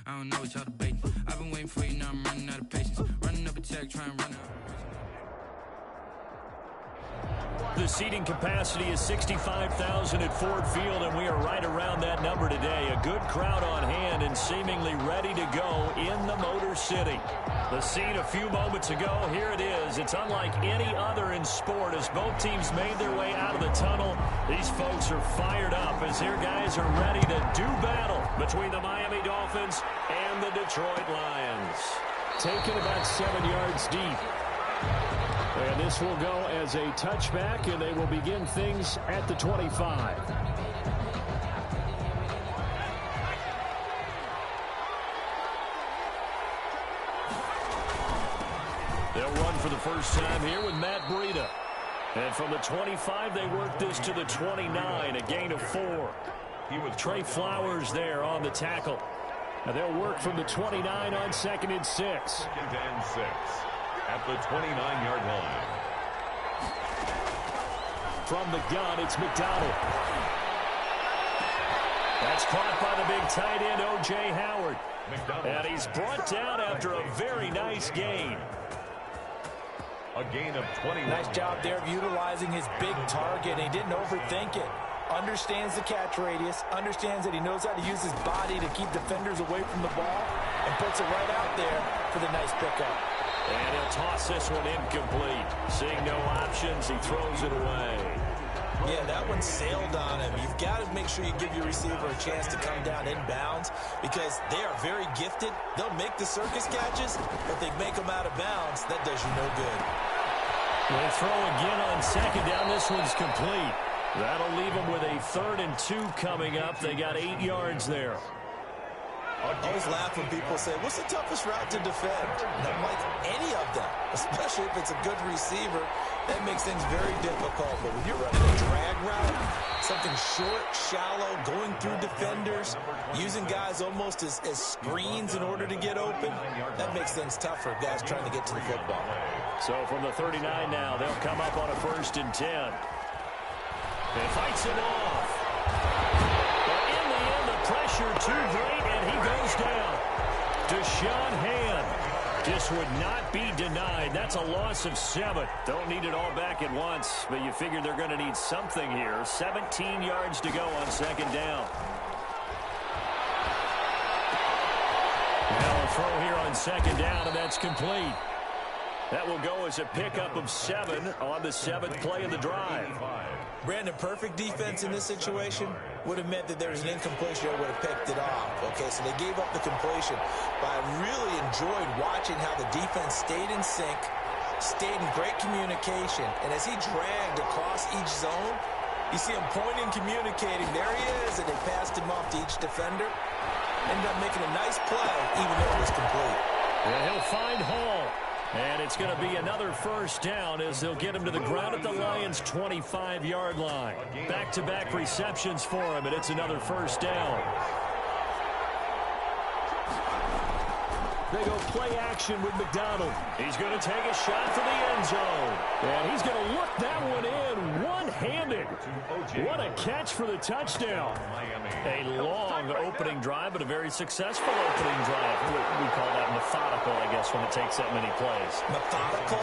I don't know what y'all debating. I've been waiting for you, now I'm running out of patience. Running up a check, trying to run out. The seating capacity is 65,000 at Ford Field, and we are right around that number today. A good crowd on hand and seemingly ready to go in the Motor City. The scene a few moments ago, here it is. It's unlike any other in sport as both teams made their way out of the tunnel. These folks are fired up as their guys are ready to do battle between the Miami Dolphins and the Detroit Lions. Taken about 7 yards deep. And this will go as a touchback, and they will begin things at the 25. They'll run for the first time here with Matt Breida. And from the 25, they work this to the 29, a gain of 4. Trey Flowers there on the tackle. Now they'll work from the 29 on 2nd and 6. 2nd and 6. At the 29-yard line. From the gun, it's McDonald. That's caught by the big tight end, O.J. Howard. And he's brought down after a very nice gain. A gain of 21. Nice job there of utilizing his big target. He didn't overthink it. Understands the catch radius. Understands that he knows how to use his body to keep defenders away from the ball. And puts it right out there for the nice pickup. And he'll toss this one incomplete. Seeing no options, he throws it away. Yeah, that one sailed on him. You've got to make sure you give your receiver a chance to come down inbounds because they are very gifted. They'll make the circus catches, but they make them out of bounds. That does you no good. They throw again on 2nd down. This one's complete. That'll leave them with a 3rd and 2 coming up. They got 8 yards there. I always laugh when people say, what's the toughest route to defend? And I'm like, any of them, especially if it's a good receiver. That makes things very difficult. But when you're running a drag route, something short, shallow, going through defenders, using guys almost as screens in order to get open, that makes things tough for guys trying to get to the football. So from the 39 now, they'll come up on a 1st and 10. They fights him off. But in the end, the pressure too great, and he goes down. Deshaun Hand just would not be denied. That's a loss of 7. Don't need it all back at once, but you figure they're going to need something here. 17 yards to go on 2nd down. Now a throw here on 2nd down, and that's complete. That will go as a pickup of 7 on the 7th play of the drive. Brandon, perfect defense in this situation would have meant that there was an incompletion or would have picked it off. Okay, so they gave up the completion. But I really enjoyed watching how the defense stayed in sync, stayed in great communication. And as he dragged across each zone, you see him pointing, communicating. There he is, and they passed him off to each defender. Ended up making a nice play, even though it was complete. And he'll find Hall. And it's going to be another 1st down as they'll get him to the ground at the Lions' 25-yard line. Back-to-back receptions for him, and it's another 1st down. They go play action with McDonald. He's going to take a shot for the end zone. And he's going to look that one in one-handed. What a catch for the touchdown. A long opening drive, but a very successful opening drive. We call that methodical, I guess, when it takes that many plays. Methodical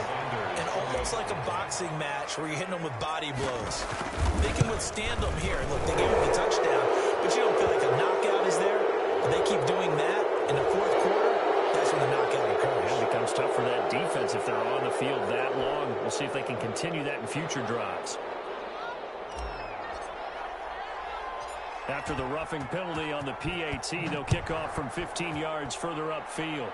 and almost like a boxing match where you're hitting them with body blows. They can withstand them here. Look, they gave him the touchdown, but you don't feel like a knockout is there. But they keep doing that in the 4th quarter. That's when the knockout occurs. It becomes tough for that defense if they're on the field that long. We'll see if they can continue that in future drives. After the roughing penalty on the PAT, they'll kick off from 15 yards further upfield.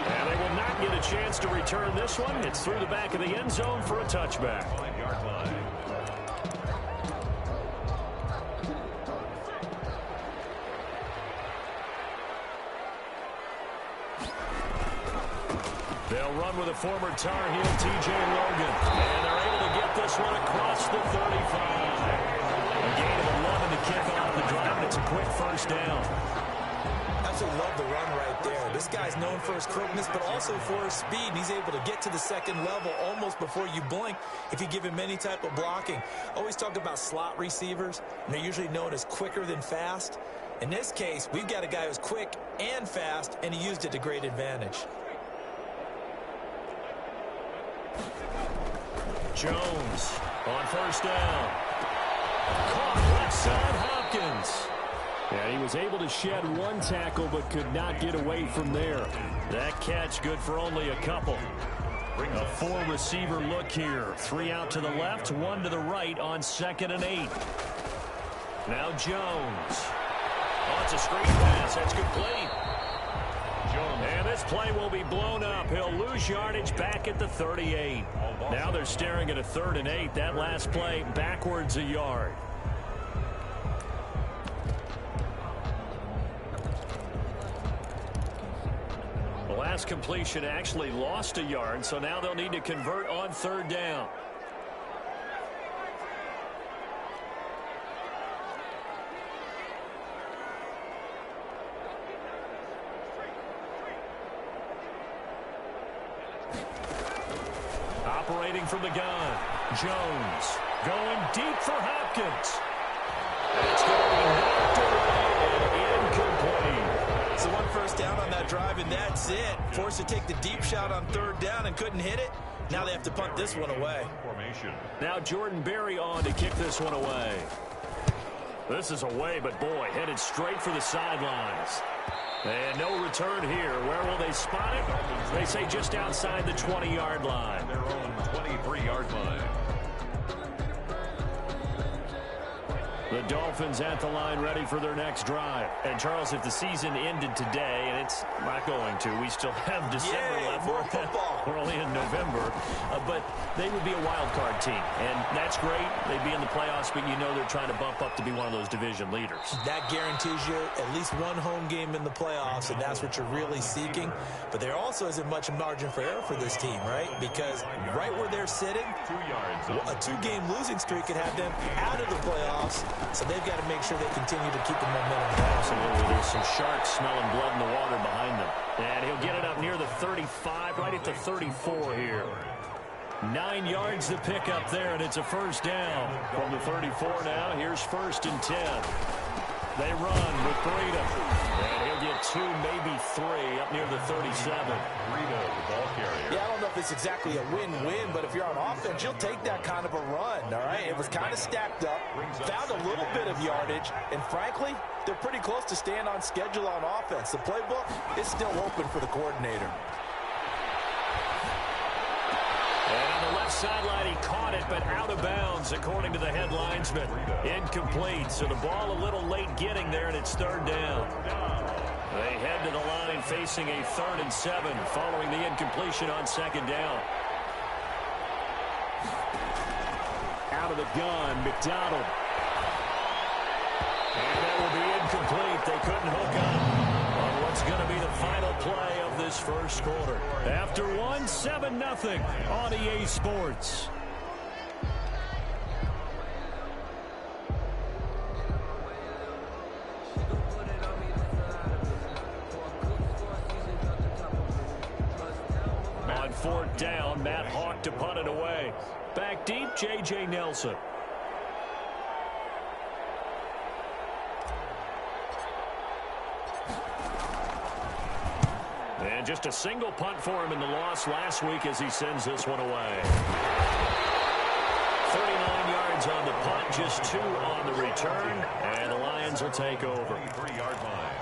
And they will not get a chance to return this one. It's through the back of the end zone for a touchback. 5-yard line. They'll run with a former Tar Heel, T.J. Logan. And they're able to get this one across the 35. A gain of 11 to kick off the drive, and it's a quick 1st down. That's absolutely love the run right there. This guy's known for his quickness, but also for his speed. And he's able to get to the second level almost before you blink if you give him any type of blocking. Always talk about slot receivers, and they're usually known as quicker than fast. In this case, we've got a guy who's quick and fast, and he used it to great advantage. Jones on first down. Caught left side Hopkins. And he was able to shed one tackle but could not get away from there. That catch good for only a couple. A four-receiver look here. 3 out to the left, 1 to the right on 2nd and 8. Now Jones. Oh, it's a screen pass. That's complete. And this play will be blown up. He'll lose yardage back at the 38. Now they're staring at a 3rd and 8. That last play backwards a yard. The last completion actually lost a yard, so now they'll need to convert on 3rd down. Operating from the gun. Jones going deep for Hopkins. It's going to be knocked away and incomplete. So 1 first down on that drive, and that's it. Forced to take the deep shot on 3rd down and couldn't hit it. Now they have to punt this one away. Now Jordan Berry on to kick this one away. This is away, but boy, headed straight for the sidelines. And no return here. Where will they spot it? They say just outside the 20-yard line. Their own 23-yard line. The Dolphins at the line ready for their next drive. And, Charles, if the season ended today, and it's not going to, we still have December left. More football. We're only in November. But they would be a wild card team. And that's great. They'd be in the playoffs, but you know they're trying to bump up to be one of those division leaders. That guarantees you at least one home game in the playoffs, and that's what you're really seeking. But there also isn't much margin for error for this team, right? Because right where they're sitting, 2 yards. a 2-game losing streak could have them out of the playoffs. So they've got to make sure they continue to keep the momentum going. Absolutely. There's some sharks smelling blood in the water behind them. And he'll get it up near the 35, right at the 34 here. 9 yards to pick up there, and it's a first down. From the 34 now, here's 1st and 10. They run with Breida. And he'll get 2, maybe 3, up near the 37. Breida, the ball carrier. Yeah, I don't know if it's exactly a win-win, but if you're on offense, you'll take that kind of a run, all right? It was kind of stacked up, found a little bit of yardage, and frankly, they're pretty close to staying on schedule on offense. The playbook is still open for the coordinator. And on the left sideline, he caught it, but out of bounds, according to the head linesman. Incomplete, so the ball a little late getting there, and it's 3rd down. They head to the line facing a 3rd and 7 following the incompletion on 2nd down. Out of the gun, McDonald. And that will be incomplete. They couldn't hook up on what's going to be the final play of this first quarter. After 1, 7-0 on EA Sports. On 4th down, Matt Hawk to punt it away. Back deep, J.J. Nelson. And just a single punt for him in the loss last week as he sends this one away. 39 yards on the punt, just 2 on the return, and the Lions will take over. 3-yard line.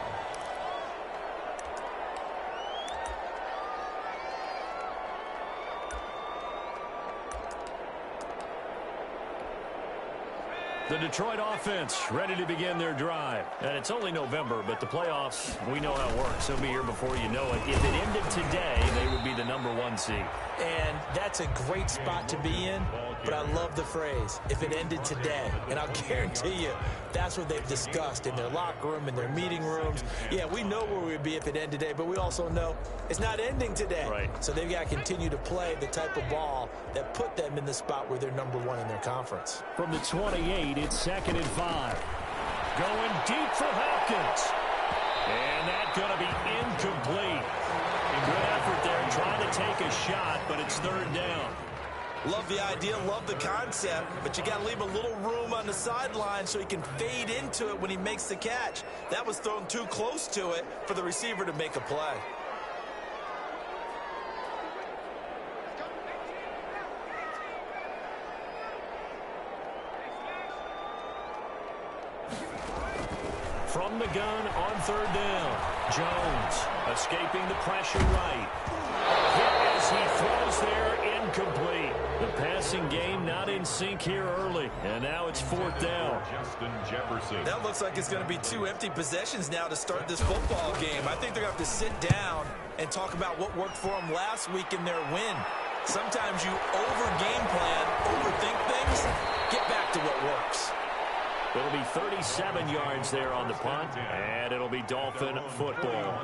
The Detroit offense ready to begin their drive. And it's only November, but the playoffs, we know how it works. They'll be here before you know it. If it ended today, they would be the #1 seed. And that's a great spot to be in, but I love the phrase, if it ended today. And I'll guarantee you, that's what they've discussed in their locker room, in their meeting rooms. Yeah, we know where we'd be if it ended today, but we also know it's not ending today. Right. So they've got to continue to play the type of ball that put them in the spot where they're #1 in their conference. From the 28, it's 2nd and 5. Going deep for Hopkins. And that's going to be incomplete. Good effort there trying to take a shot, but it's third down. Love the idea, love the concept, but you got to leave a little room on the sideline so he can fade into it when he makes the catch. That was thrown too close to it for the receiver to make a play. From the gun on third down, Jones escaping the pressure right. As he throws there, incomplete. The passing game not in sync here early, and now it's fourth down. Justin Jefferson. That looks like it's going to be 2 empty possessions now to start this football game. I think they're going to have to sit down and talk about what worked for them last week in their win. Sometimes you over-game plan, overthink things, get back to what works. It'll be 37 yards there on the punt, and it'll be Dolphin football.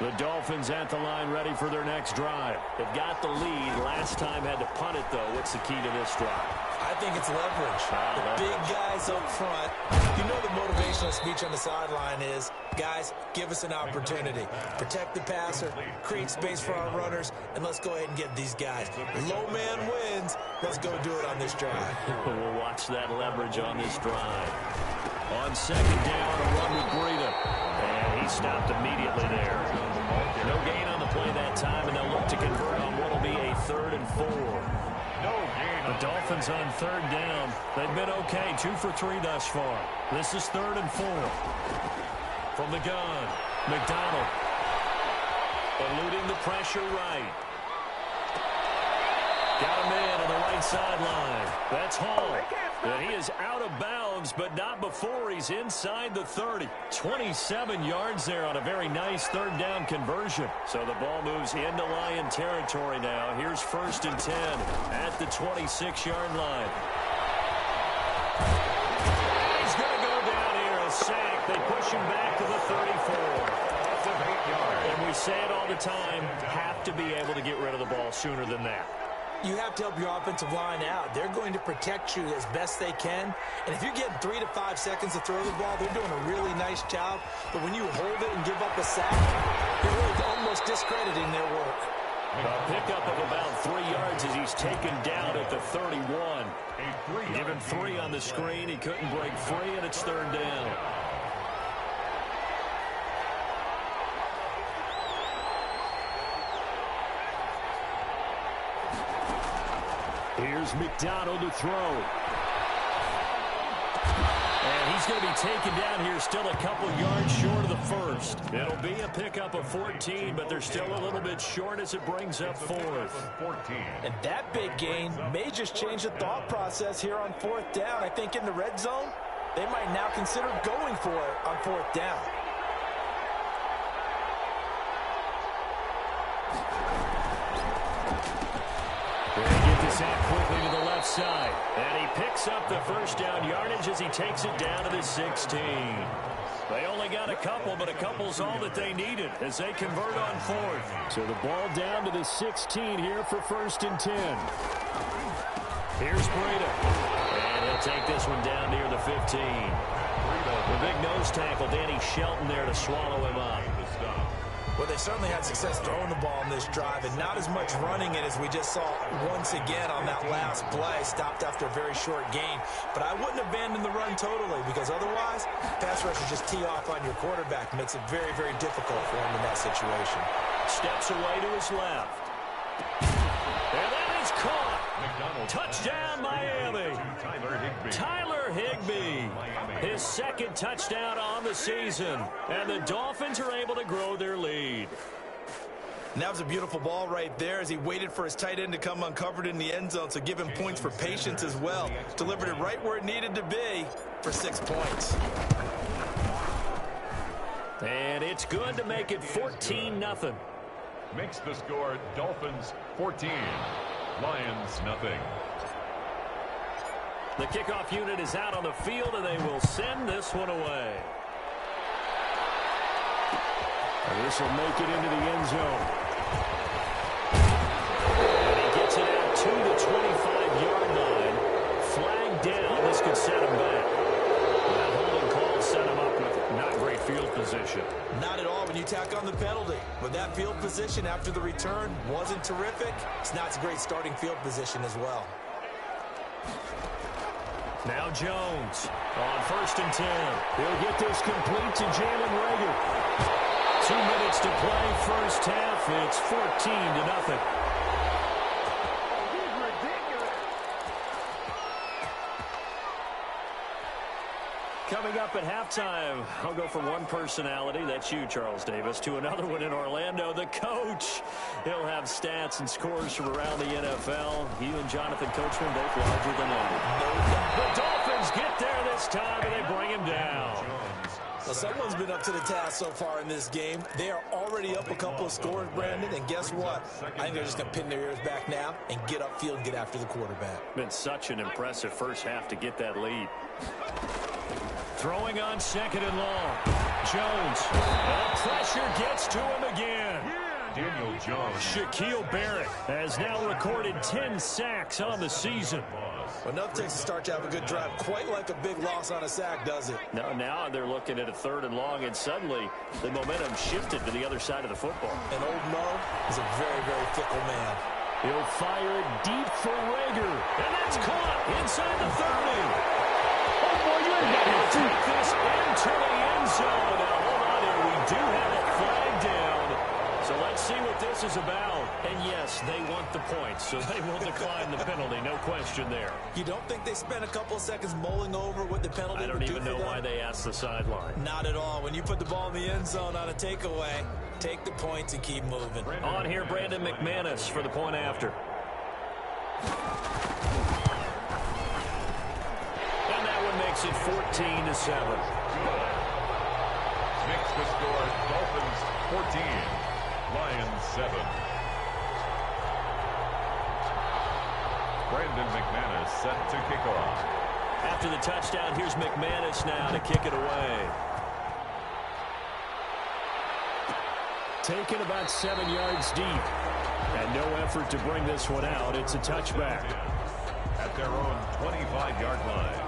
The Dolphins at the line ready for their next drive. They've got the lead. Last time had to punt it, though. What's the key to this drive? I think it's leverage. The big guys up front. You know the motivational speech on the sideline is, guys, give us an opportunity. Protect the passer, create space for our runners, and let's go ahead and get these guys. Low man wins. Let's go do it on this drive. We'll watch that leverage on this drive. On second down, a run with Breida. And he stopped immediately there. No gain on the play that time, and they'll look to convert on what will be a 3rd and 4. The Dolphins on third down. They've been okay, 2 for 3 thus far. This is 3rd and 4. From the gun, McDonald. Eluding the pressure right. Got a man on the right sideline. That's Hall. And he is out of bounds, but not before he's inside the 30. 27 yards there on a very nice third down conversion. So the ball moves into Lion territory now. Here's 1st and 10 at the 26-yard line. He's going to go down here, a sack. They push him back to the 34. And we say it all the time, have to be able to get rid of the ball sooner than that. You have to help your offensive line out. They're going to protect you as best they can. And if you're getting 3 to 5 seconds to throw the ball, they're doing a really nice job. But when you hold it and give up a sack, you're really almost discrediting their work. A pickup of about 3 yards as he's taken down at the 31. Give him 3 on the screen. He couldn't break free, and it's third down. Here's McDonald to throw. And he's going to be taken down here still a couple yards short of the first. It'll be a pickup of 14, but they're still a little bit short as it brings up 4th. And that big gain may just change the thought process here on 4th down. I think in the red zone, they might now consider going for it on 4th down. Sack quickly to the left side. And he picks up the first down yardage as he takes it down to the 16. They only got a couple, but a couple's all that they needed as they convert on 4th. So the ball down to the 16 here for 1st and 10. Here's Breida. And he'll take this one down near the 15. The big nose tackle, Danny Shelton there to swallow him up. Well, they certainly had success throwing the ball in this drive, and not as much running it as we just saw once again on that last play. Stopped after a very short gain. But I wouldn't abandon the run totally, because otherwise, pass rushers just tee off on your quarterback. Makes it very, very difficult for him in that situation. Steps away to his left. And that is caught. Touchdown, Miami. Tyler Higbee. His 2nd touchdown on the season. And the Dolphins are able to grow their lead. And that was a beautiful ball right there as he waited for his tight end to come uncovered in the end zone. So give him points for patience as well. Delivered it right where it needed to be for 6 points. And it's good to make it 14-0. Makes the score Dolphins 14. Lions nothing. The kickoff unit is out on the field, and they will send this one away. And this will make it into the end zone. And he gets it out to the 25-yard line. Flag down. This could set him back. That holding call set him up with not great field position. position. Not at all when you tack on the penalty. But that field position after the return wasn't terrific. It's not a great starting field position as well. Now Jones on 1st and 10. He'll get this complete to Jalen Reagor. 2 minutes to play, first half. It's 14-0. Coming up at halftime, I'll go from one personality, that's you, Charles Davis, to another one in Orlando, the coach. He'll have stats and scores from around the NFL. He and Jonathan Coachman both larger than life. The Dolphins get there this time, and they bring him down. Well, someone's been up to the task so far in this game. They are already up a couple of scores, Brandon, and guess what? I think they're just going to pin their ears back now and get upfield and get after the quarterback. Been such an impressive first half to get that lead. Throwing on 2nd and long. Jones. The pressure gets to him again. Daniel Jones. Shaquille Barrett has now recorded 10 sacks on the season. Enough takes to start to have a good drive. Quite like a big loss on a sack, does it? Now they're looking at a 3rd and long, and suddenly the momentum shifted to the other side of the football. And old Mo is a very, very fickle man. He'll fire it deep for Reagor. And that's caught inside the 30. He'll take this into the end zone. Now, hold on here. We do have it flagged down. So let's see what this is about. And yes, they want the points, so they will decline the penalty. No question there. You don't think they spent a couple of seconds mulling over what the penalty would do? I don't even know why they asked the sideline. Not at all. When you put the ball in the end zone on a takeaway, take the points and keep moving. On here, Brandon McManus for the point after. Makes it 14-7. Makes the score Dolphins 14, Lions 7. Brandon McManus set to kick off. After the touchdown, here's McManus now to kick it away. Taken about 7 yards deep. And no effort to bring this one out. It's a touchback. At their own 25-yard line.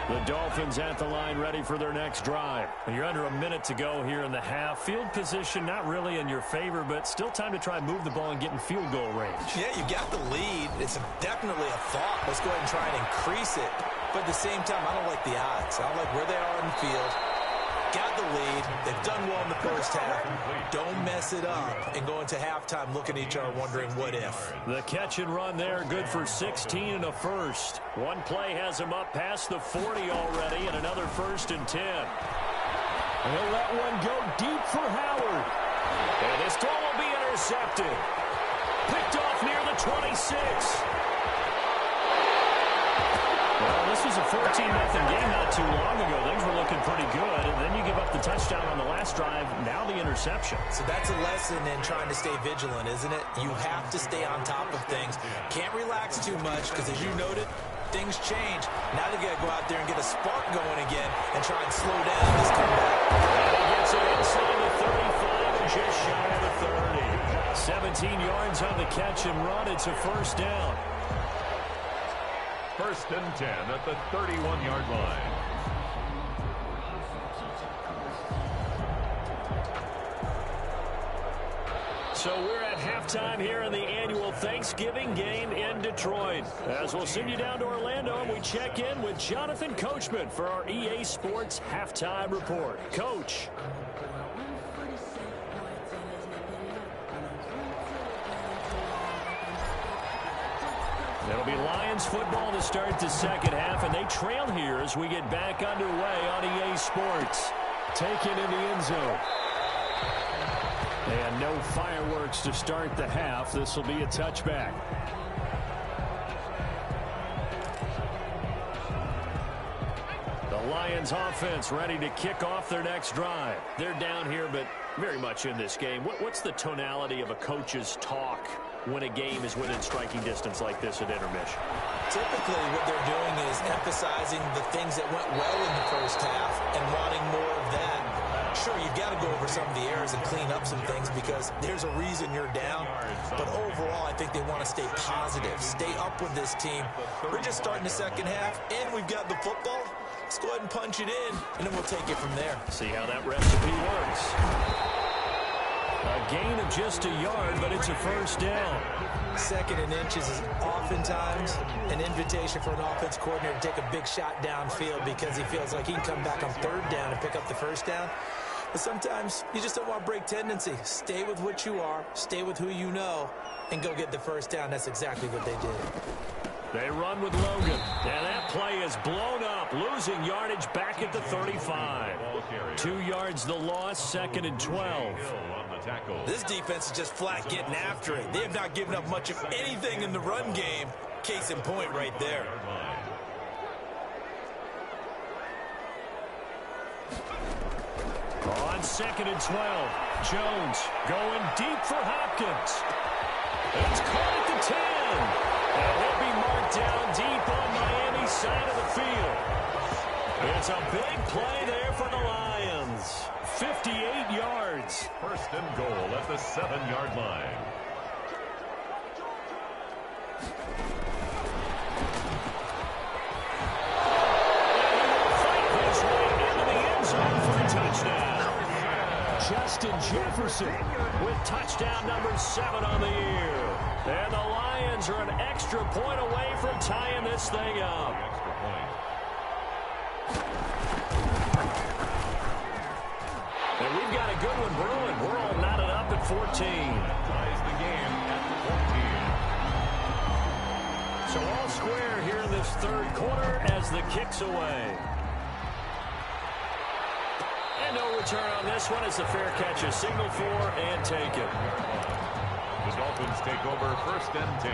The Dolphins at the line ready for their next drive. And you're under a minute to go here in the half. Field position not really in your favor, but still time to try and move the ball and get in field goal range. Yeah, you got the lead. It's definitely a thought. Let's go ahead and try and increase it. But at the same time, I don't like the odds. I don't like where they are in the field. Got the lead. They've done well in the first half. Don't mess it up and go into halftime looking at each other wondering what if. The catch and run there, good for 16 and a first. One play has him up past the 40 already, and another 1st and 10. And he'll let one go deep for Howard. And this throw will be intercepted. Picked off near the 26. Well, this was a 14-0 game not too long ago. Things were looking pretty good, and then you give up the touchdown on the last drive, now the interception. So that's a lesson in trying to stay vigilant, isn't it? You have to stay on top of things. Can't relax too much, because as you noted, things change. Now they got to go out there and get a spark going again and try and slow down this comeback. And he gets it inside the 35 and just shy of the 30. 17 yards on the catch and run. It's a first down. 1st and 10 at the 31-yard line. So we're at halftime here in the annual Thanksgiving game in Detroit. As we'll send you down to Orlando and we check in with Jonathan Coachman for our EA Sports Halftime Report. Coach. It'll be Lions football to start the second half, and they trail here as we get back underway on EA Sports. Taken in the end zone. And no fireworks to start the half. This will be a touchback. The Lions offense ready to kick off their next drive. They're down here, but very much in this game. What's the tonality of a coach's talk when a game is within striking distance like this at intermission? Typically, what they're doing is emphasizing the things that went well in the first half and wanting more of that. Sure, you've got to go over some of the errors and clean up some things because there's a reason you're down. But overall, I think they want to stay positive, stay up with this team. We're just starting the second half, and we've got the football. Let's go ahead ahead and punch it in, and then we'll take it from there. See how that recipe works. A gain of just a yard, but it's a first down. 2nd and inches is oftentimes an invitation for an offense coordinator to take a big shot downfield because he feels like he can come back on 3rd down and pick up the first down. But sometimes you just don't want to break tendency. Stay with what you are, stay with who you know, and go get the first down. That's exactly what they did. They run with Logan, and that play is blown up, losing yardage back at the 35. 2 yards the loss, 2nd and 12. This defense is just flat getting after it. They have not given up much of anything in the run game. Case in point right there. On 2nd and 12, Jones going deep for Hopkins. It's caught at the 10. And he'll be marked down deep on Miami's side of the field. It's a big play there for the Lions. 58 yards. 1st and goal at the 7-yard line. Justin Jefferson with touchdown number 7 on the year. And the Lions are an extra point away from tying this thing up. Extra point. And we've got a good one brewing. We're all knotted up at 14. Ties the game at 14. So all square here in this 3rd quarter as the kick's away. And no return on this one as the fair catch is signaled for and taken. The Dolphins take over 1st and 10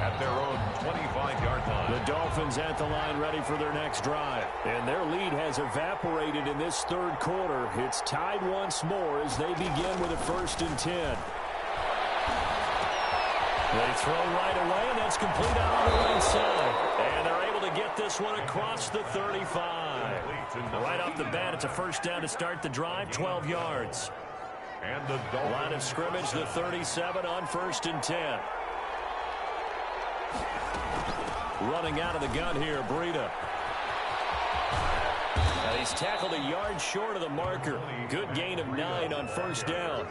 at their own 25-yard line. The Dolphins at the line ready for their next drive. And their lead has evaporated in this 3rd quarter. It's tied once more as they begin with a 1st and 10. They throw right away, and that's complete out on the right side. And they're able to get this one across the 35. Right off the bat, it's a first down to start the drive, 12 yards. And the Line of scrimmage, the 37 on 1st and 10. Running out of the gun here, Breida. And he's tackled a yard short of the marker. Good gain of 9 on 1st down.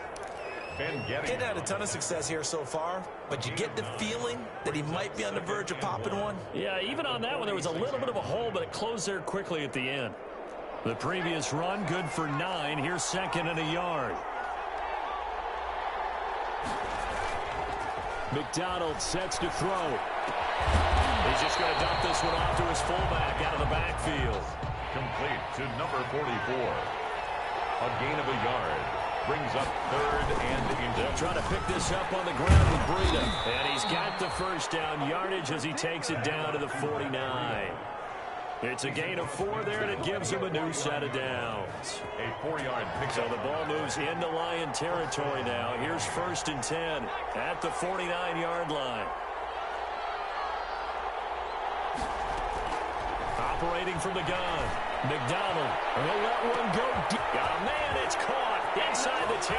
He's had a ton of success here so far, but you get the feeling that he might be on the verge of popping one. Yeah, even on that one, there was a little bit of a hole, but it closed there quickly at the end. The previous run, good for 9. Here's 2nd and a yard. McDonald sets to throw. He's just going to dump this one off to his fullback out of the backfield. Complete to number 44. A gain of a yard. Brings up 3rd and inches. They'll try to pick this up on the ground with Breida. And he's got the first down yardage as he takes it down to the 49. It's a gain of 4 there, and it gives him a new set of downs. A 4-yard pick. So the ball moves into Lion territory now. Here's 1st and 10 at the 49-yard line. Operating from the gun. McDonald will let one go deep. Got a man, it's caught inside the 10.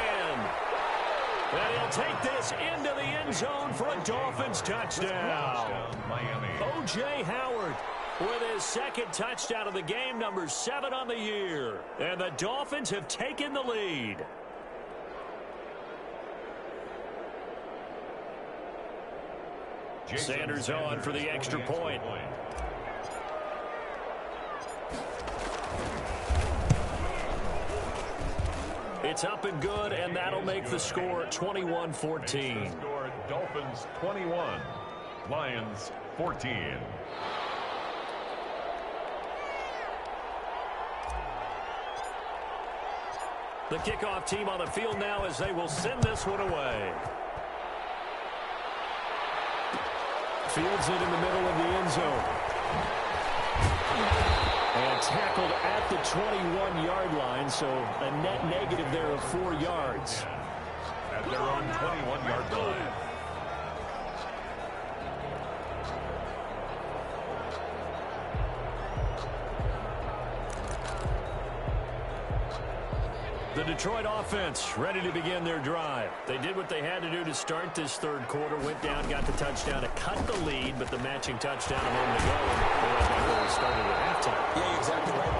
And he'll take this into the end zone for a Dolphins touchdown. Miami. O.J. Howard with his 2nd touchdown of the game, number 7 on the year. And the Dolphins have taken the lead. Sanders on for the extra point. It's up and good, and that'll make the score 21-14. Dolphins 21, Lions 14. The kickoff team on the field now as they will send this one away. Fields it in the middle of the end zone. And tackled at the 21-yard line, so a net negative there of 4 yards. At their own 21-yard line. The Detroit offense ready to begin their drive. They did what they had to do to start this 3rd quarter. Went down, got the touchdown to cut the lead, but the matching touchdown a moment ago. And they started at halftime. Yeah, you're exactly right.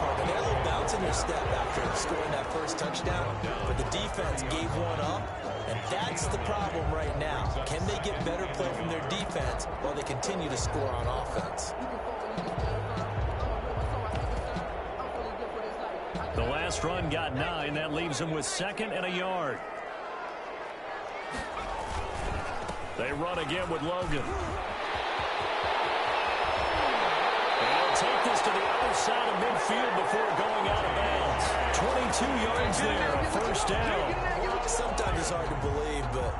another step after scoring that first touchdown, but the defense gave one up, and that's the problem right now. Can they get better play from their defense while they continue to score on offense? The last run got 9. That leaves them with 2nd and a yard. They run again with Logan. They'll take this to the other side of midfield before going out of bounds. 22 yards there, a first down. Sometimes it's hard to believe, but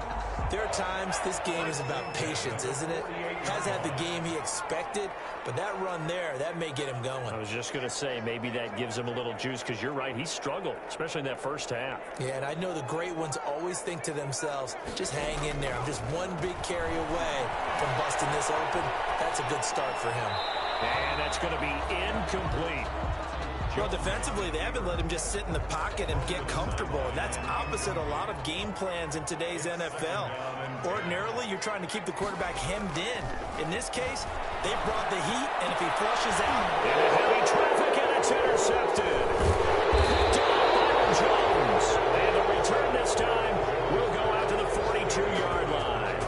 there are times this game is about patience, isn't it? Has had the game he expected, but that run there, that may get him going. I was just going to say, maybe that gives him a little juice, because you're right, he struggled, especially in that first half. Yeah, and I know the great ones always think to themselves, just hang in there. I'm just one big carry away from busting this open. That's a good start for him. And that's going to be incomplete. Well, defensively, they haven't let him just sit in the pocket and get comfortable, and that's opposite a lot of game plans in today's NFL. Ordinarily, you're trying to keep the quarterback hemmed in. In this case, they brought the heat, and if he flushes out... Into heavy traffic, and it's intercepted. Down Jones. And the return this time will go out to the 42-yard line.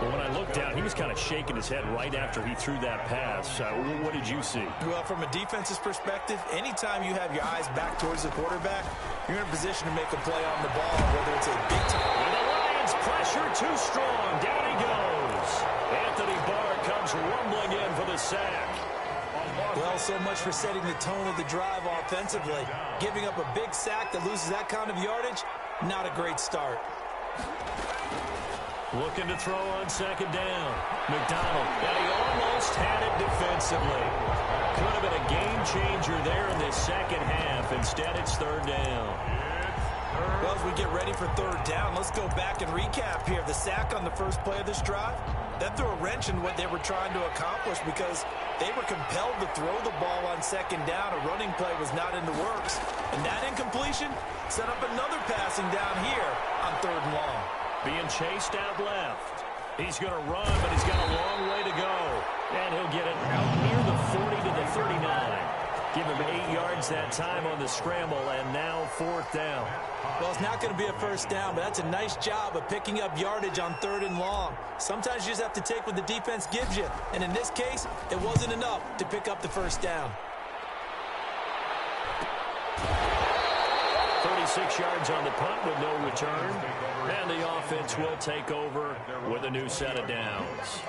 Well, when I looked down, he was kind of shaking his head right after he threw that pass. What did you see? Well, from a defense's perspective, anytime you have your eyes back towards the quarterback, you're in a position to make a play on the ball, whether it's a big time. And the Lions pressure too strong. Down he goes. Anthony Barr comes rumbling in for the sack. Well, so much for setting the tone of the drive offensively. Giving up a big sack that loses that kind of yardage, not a great start. Looking to throw on 2nd down. McDonald, and he almost had it defensively. Could have been a game changer there in this second half. Instead, it's 3rd down. Well, as we get ready for 3rd down, let's go back and recap here. The sack on the first play of this drive, that threw a wrench in what they were trying to accomplish because they were compelled to throw the ball on 2nd down. A running play was not in the works. And that incompletion set up another passing down here on 3rd and long. Being chased out left. He's going to run, but he's got a long way to go. And he'll get it out near the 40 to the 39. Give him 8 yards that time on the scramble, and now 4th down. Well, it's not going to be a first down, but that's a nice job of picking up yardage on 3rd and long. Sometimes you just have to take what the defense gives you. And in this case, it wasn't enough to pick up the first down. 36 yards on the punt with no return. And the offense will take over with a new set of downs.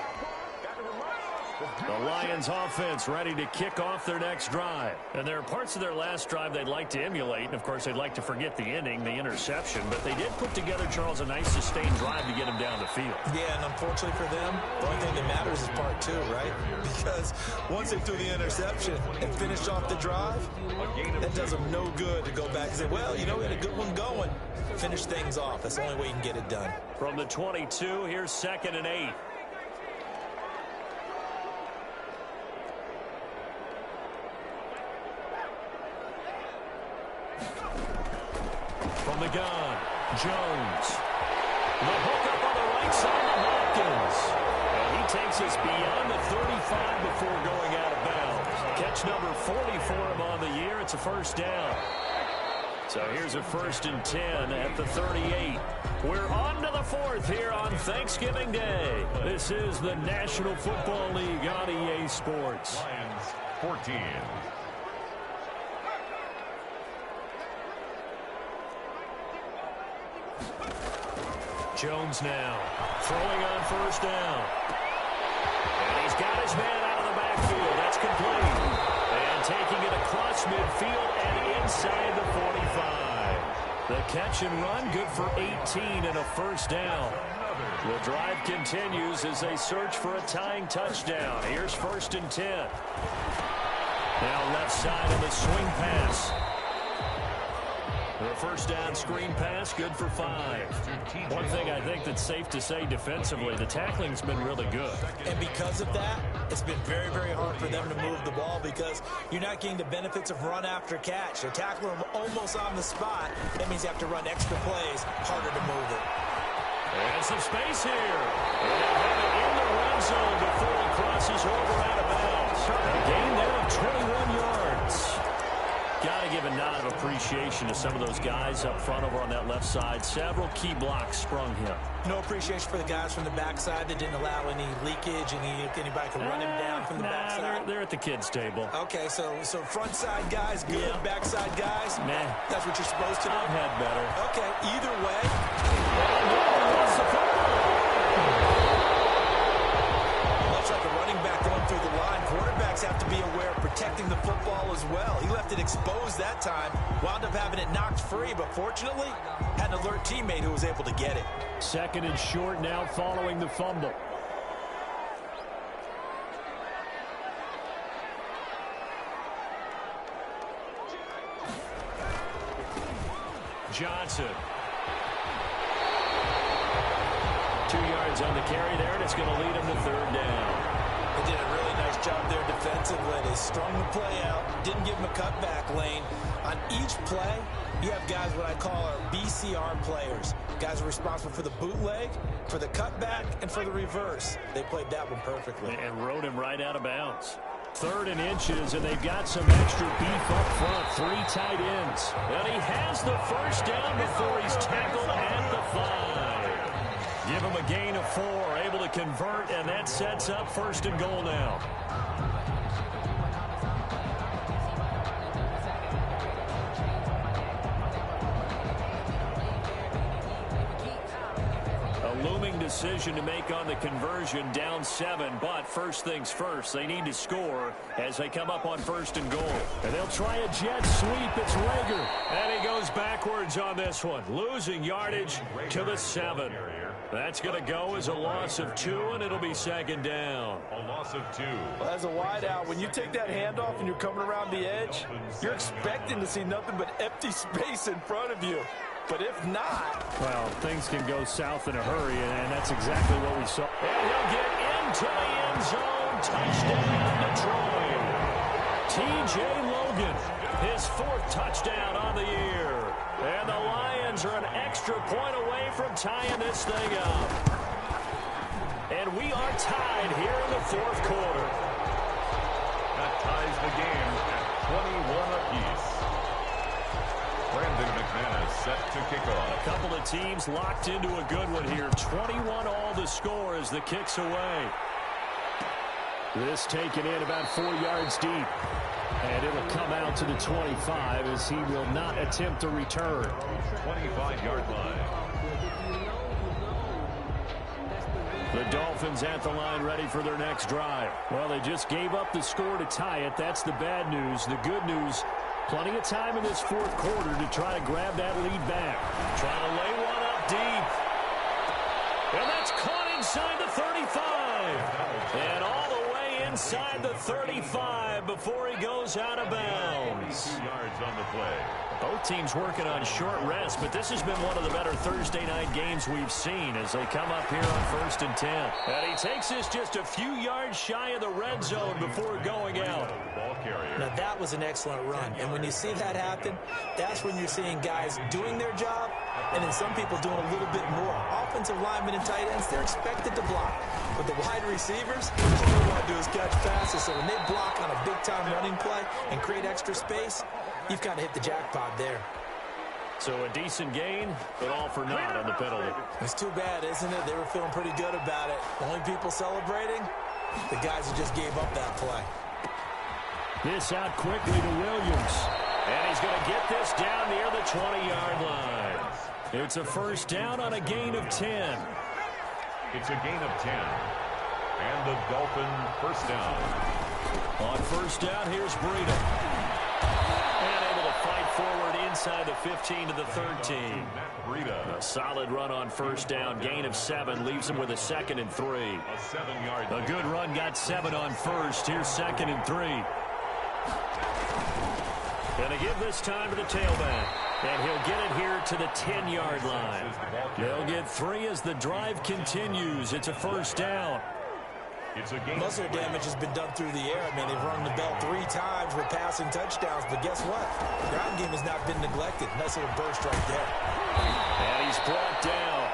The Lions offense ready to kick off their next drive. And there are parts of their last drive they'd like to emulate. And, of course, they'd like to forget the inning, the interception. But they did put together, Charles, a nice sustained drive to get him down the field. Yeah, and unfortunately for them, the only thing that matters is part 2, right? Because once they threw the interception and finished off the drive, that does them no good to go back and say, well, you know, we had a good one going. Finish things off. That's the only way you can get it done. From the 22, here's 2nd and 8. From the gun, Jones. The hook up on the right side of Hopkins. And he takes us beyond the 35 before going out of bounds. Catch number 40 for him on the year. It's a first down. So here's a 1st and 10 at the 38. We're on to the 4th here on Thanksgiving Day. This is the National Football League on EA Sports. Lions 14. Jones now throwing on 1st down. And he's got his man out of the backfield. That's complete. And taking it across midfield and inside the 45. The catch and run, good for 18 and a first down. The drive continues as they search for a tying touchdown. Here's 1st and 10. Now left side of the swing pass. The first down screen pass, good for 5. One thing I think that's safe to say defensively, the tackling's been really good. And because of that, it's been very, very hard for them to move the ball because you're not getting the benefits of run after catch. They're tackling them almost on the spot. That means you have to run extra plays, harder to move it. And some space here. And they'll have it in the red zone before he crosses over out of bounds. A gain there of 21 yards. Got to give a nod of appreciation to some of those guys up front over on that left side. Several key blocks sprung here. No appreciation for the guys from the backside that didn't allow any leakage, anybody could run him down from the backside. They're at the kids' table. Okay, so front side guys, good. Yeah. Backside guys, nah. That's what you're supposed to do. I've had better. Okay, either way. Much like a running back going through the line, quarterbacks have to be aware of protecting the football as well. He left it exposed that time, wound up having it knocked free, but fortunately had an alert teammate who was able to get it. Second and short now following the fumble. Johnson. 2 yards on the carry there, and it's going to lead him to third down. They did a really nice job there defensively. They strung the play out, didn't give him a cutback lane. On each play, you have guys what I call our BCR players. Guys are responsible for the bootleg, for the cutback, and for the reverse. They played that one perfectly. And rode him right out of bounds. Third and inches, and they've got some extra beef up front. 3 tight ends. And he has the first down before he's tackled at the 5. Give him a gain of 4, able to convert, and that sets up first and goal now. Looming decision to make on the conversion, down 7, but first things first, they need to score as they come up on first and goal. And they'll try a jet sweep. It's Rager, and he goes backwards on this one, losing yardage to the 7. That's going to go as a loss of 2, and it'll be second down. A loss of 2. Well, as a wideout, when you take that handoff and you're coming around the edge, you're expecting to see nothing but empty space in front of you. But if not... Well, things can go south in a hurry, and that's exactly what we saw. And he'll get into the end zone. Touchdown, Detroit. T.J. Logan, his 4th touchdown on the year. And the Lions are an extra point away from tying this thing up. And we are tied here in the 4th quarter. That ties the game at 21 apiece. Brandon McManus set to kick off. A couple of teams locked into a good one here. 21 all to score as the kick's away. This taken in about 4 yards deep. And it'll come out to the 25 as he will not attempt to return. 25-yard line. The Dolphins at the line ready for their next drive. Well, they just gave up the score to tie it. That's the bad news. The good news, plenty of time in this 4th quarter to try to grab that lead back. Trying to lay one up deep. And that's caught inside the 35. And all the way inside the 35 before he goes out of bounds. 2 yards on the play. Both teams working on short rest, but this has been one of the better Thursday night games we've seen as they come up here on 1st and 10. And he takes this just a few yards shy of the red zone before going out. Ball carrier. Now, that was an excellent run. And when you see that happen, that's when you're seeing guys doing their job and then some people doing a little bit more. Offensive linemen and tight ends, they're expected to block. But the wide receivers, all they want to do is catch passes. So when they block on a big-time running play and create extra space, you've kind of hit the jackpot there. So a decent gain, but all for naught on the penalty. It's too bad, isn't it? They were feeling pretty good about it. The only people celebrating, the guys who just gave up that play. This out quickly to Williams. And he's going to get this down near the 20-yard line. It's a first down on a gain of 10. It's a gain of 10. And the Dolphin first down. On first down, here's Breida. And able to fight forward inside the 15 to the 13. Breida. A solid run on first down. Gain of 7 leaves him with a 2nd and 3. A 7-yard. A good run got 7 on first. Here's 2nd and 3. Going to give this time to the tailback. And he'll get it here to the 10-yard line. They'll get 3 as the drive continues. It's a first down. Most of their damage has been done through the air. I mean, they've rung the bell 3 times with passing touchdowns. But guess what? The ground game has not been neglected. Nice little burst right there. And he's brought down.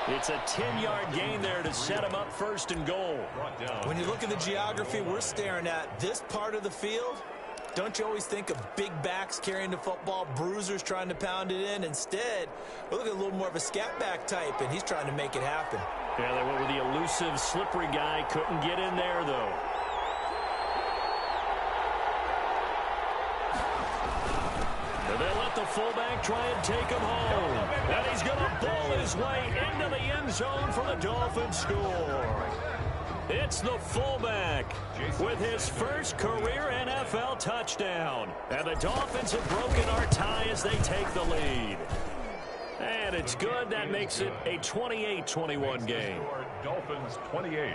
It's a 10-yard gain there to set him up first and goal. When you look at the geography we're staring at, this part of the field Don't you always think of big backs carrying the football, bruisers trying to pound it in? Instead, we're looking at a little more of a scat back type, and he's trying to make it happen. Yeah, they went with the elusive, slippery guy. Couldn't get in there, though. And they let the fullback try and take him home. And he's going to ball his way into the end zone for the Dolphins score. It's the fullback with his first career NFL touchdown. And the Dolphins have broken our tie as they take the lead. And it's good. That makes it a 28-21 game. Dolphins 28,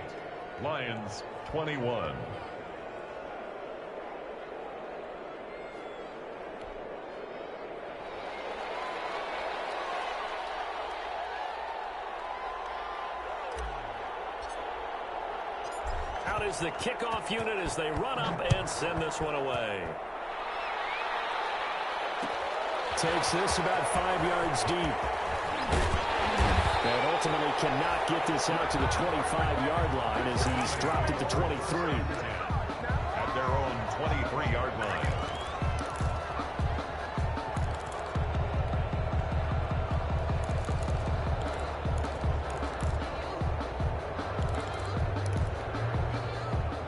Lions 21. Out is the kickoff unit as they run up and send this one away. Takes this about 5 yards deep. And ultimately cannot get this out to the 25-yard line as he's dropped at the 23. At their own 23-yard line.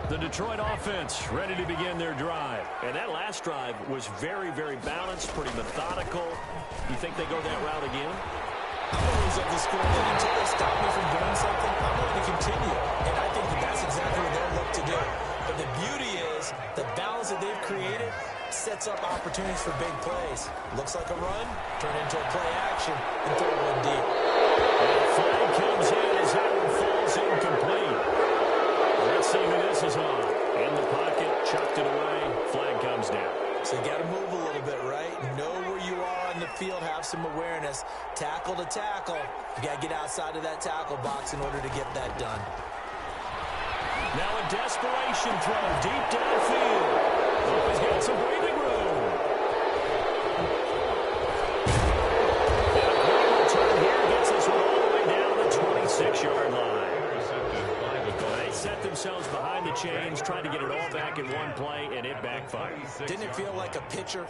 The Detroit offense ready to begin their drive. And that last drive was very, very balanced, pretty methodical. You think they go that route again? I'm always of the school that until they stop me from doing something, I'm going to continue. And I think that's exactly what they'll look to do. But the beauty is the balance that they've created sets up opportunities for big plays. Looks like a run, turn into a play action, and throw one deep. And the flag comes in as that one falls incomplete. Let's see who this is on. In the pocket, chucked it away, flag comes down. So you got to move a little bit, right? Know where you are on the field, have some awareness. Tackle to tackle. You got to get outside of that tackle box in order to get that done. Now a desperation throw deep downfield. Oh, he's got some breathing room. And a great return here gets this one all the way down to the 26-yard line. They set themselves behind the chains, trying to get it all back in one play, and it backfired. Didn't it feel like a pitcher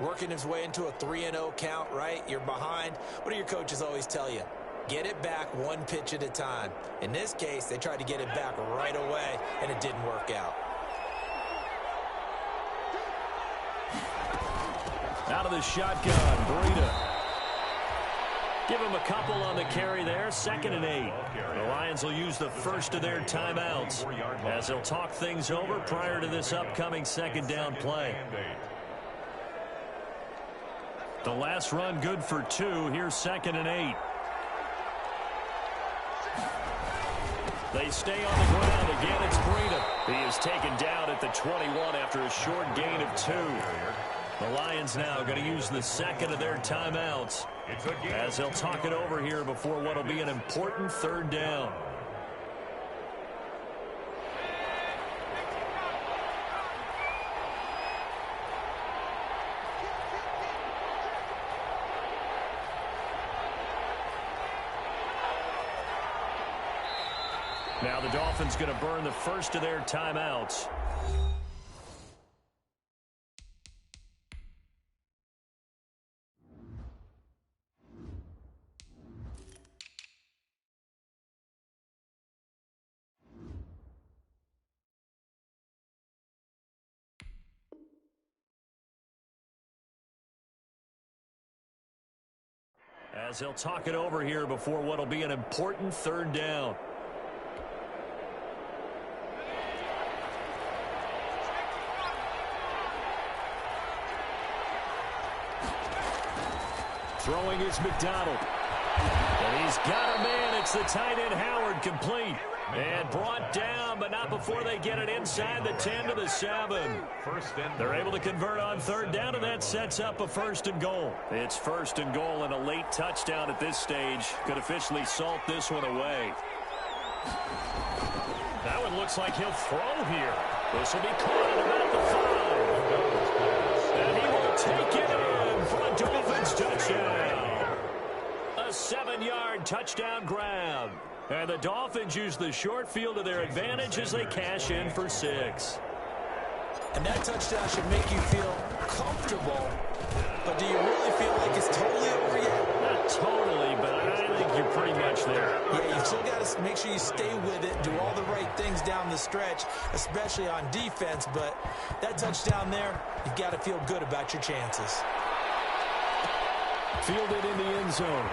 working his way into a 3-0 count, right? You're behind. What do your coaches always tell you? Get it back one pitch at a time. In this case, they tried to get it back right away, and it didn't work out. Out of the shotgun, Breida. Give him a couple on the carry there. 2nd and 8. The Lions will use the first of their timeouts as they'll talk things over prior to this upcoming 2nd down play. The last run good for 2. Here's 2nd and 8. They stay on the ground. Again, it's Breida. He is taken down at the 21 after a short gain of 2. The Lions now going to use the 2nd of their timeouts as they'll talk it over here before what will be an important 3rd down. Now the Dolphins going to burn the first of their timeouts. As they'll talk it over here before what will be an important 3rd down. Throwing is McDonald. And he's got a man. It's the tight end Howard, complete. And brought down, but not before they get it inside the 10 to the 7. They're able to convert on 3rd down, and that sets up a 1st and goal. It's 1st and goal, and a late touchdown at this stage could officially salt this one away. That one looks like he'll throw here. This will be caught at about the 5. And he will take it in for a Dolphins touchdown. A 7-yard touchdown grab. And the Dolphins use the short field to their advantage as they cash in for 6. And that touchdown should make you feel comfortable. But do you really feel like it's totally over yet? Not totally, but I think you're pretty much there. Yeah, you've still got to make sure you stay with it, do all the right things down the stretch, especially on defense. But that touchdown there, you've got to feel good about your chances. Fielded in the end zone.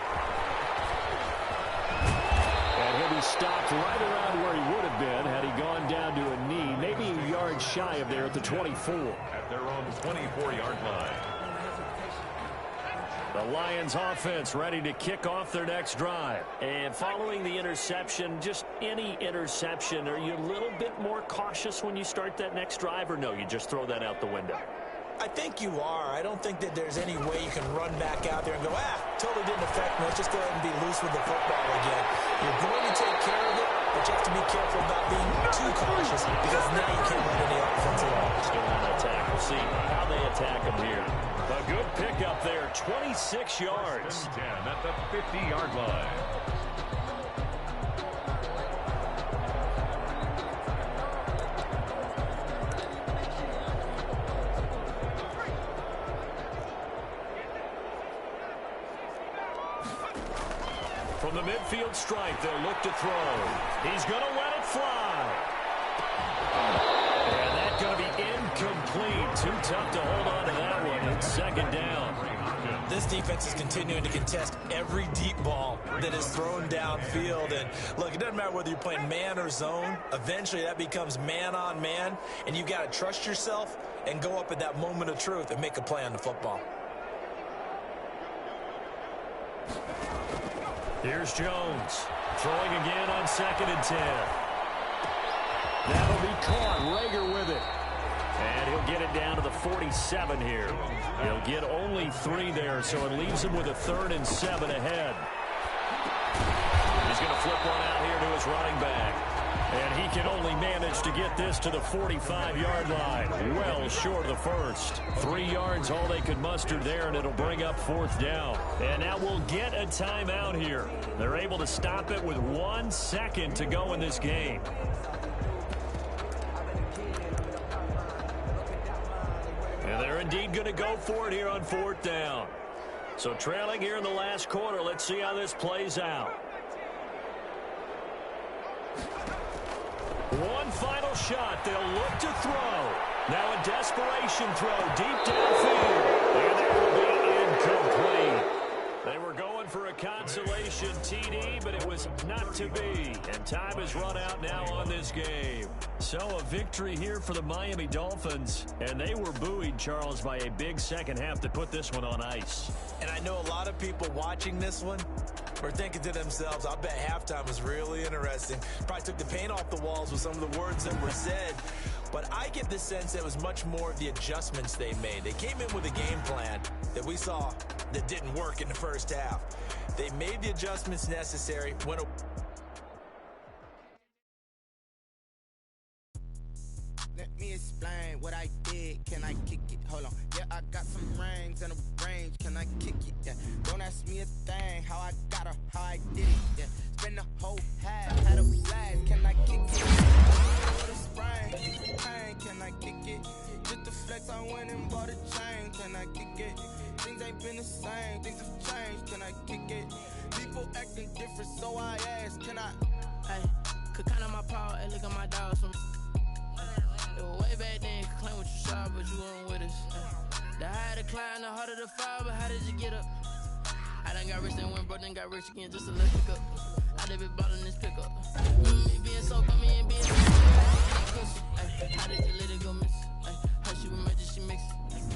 And he'll be stopped right around where he would have been had he gone down to a knee, maybe a yard shy of there at the 24. At their own 24-yard line. The Lions offense ready to kick off their next drive. And following the interception, just any interception, are you a little bit more cautious when you start that next drive, or no, you just throw that out the window? I think you are. I don't think that there's any way you can run back out there and go, totally didn't affect me. Let's just go ahead and be loose with the football again. You're going to take care of it, but you have to be careful about being too cautious because now you can't run any offense at all. Still on attack. We'll see how they attack him here. A good pickup there, 26 yards. 10 at the 50-yard line. From the midfield stripe, they'll look to throw. He's going to let it fly. And that's going to be incomplete. Too tough to hold on to that one. It's second down. This defense is continuing to contest every deep ball that is thrown downfield. And look, it doesn't matter whether you're playing man or zone. Eventually, that becomes man on man. And you've got to trust yourself and go up at that moment of truth and make a play on the football. Here's Jones. Throwing again on 2nd and 10. That'll be caught. Rager with it. And he'll get it down to the 47 here. He'll get only 3 there, so it leaves him with a 3rd and 7 ahead. He's going to flip one out here to his running back. And he can only manage to get this to the 45-yard line. Well short of the first. 3 yards, all they could muster there, and it'll bring up 4th down. And now we'll get a timeout here. They're able to stop it with 1 second to go in this game. And they're indeed going to go for it here on 4th down. So trailing here in the last quarter, let's see how this plays out. One final shot. They'll look to throw. Now a desperation throw deep downfield. And it will be incomplete. They were going for a consolation TD, but it was not to be. And time has run out now on this game. So a victory here for the Miami Dolphins. And they were buoyed, Charles, by a big second half to put this one on ice. And I know a lot of people watching this one were thinking to themselves, I bet halftime was really interesting. Probably took the paint off the walls with some of the words that were said. But I get the sense that it was much more of the adjustments they made. They came in with a game plan that we saw that didn't work in the first half. They made the adjustments necessary. Let me explain what I did. Can I kick it? Hold on. Yeah, I got some rings and a range. Can I kick it? Yeah. Don't ask me a thing. How I got her, how I did it. Yeah. Spend the whole half, had a blast. Can I kick it? With a spring, pain. Can I kick it? Just the flex, I went and bought a chain. Can I kick it? Things ain't been the same. Things have changed. Can I kick it? People acting different, so I ask. Can I? Hey, could count on my power. Hey, look at my dogs from. It was way back then, could claim what you saw, but you weren't with us. The higher the climb, the harder the fall, but how did you get up? I done got rich, then went broke, then got rich again, just to let pick up. I done been ballin' this pickup. Me being so gummy and being so how did you let it go miss? How she emergency mix?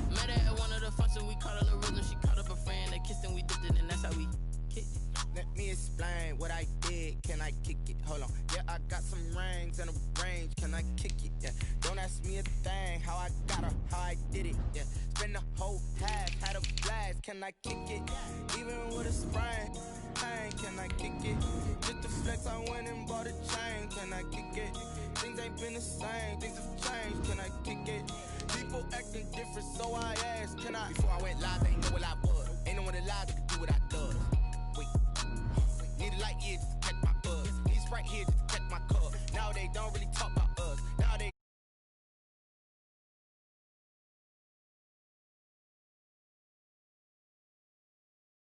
Met her at one of the functions, we caught a little rhythm, she caught up a friend, they kissed and we dipped it, and that's how we kicked it. Let me explain what I did. Can I kick it? Hold on. Yeah, I got some rings and a range. Can I kick it? Yeah. Don't ask me a thing. How I got her, how I did it. Yeah. Spend the whole half, had a blast. Can I kick it? Even with a sprain, pain. Can I kick it? Just the flex, I went and bought a chain. Can I kick it? Things ain't been the same. Things have changed. Can I kick it? People acting different, so I asked. Can I? Before I went live, they ain't know what I was. Ain't no one alive that could do what I does. Need a light year just to catch my buzz. Need Sprite here just to catch my cup. Now they don't really talk about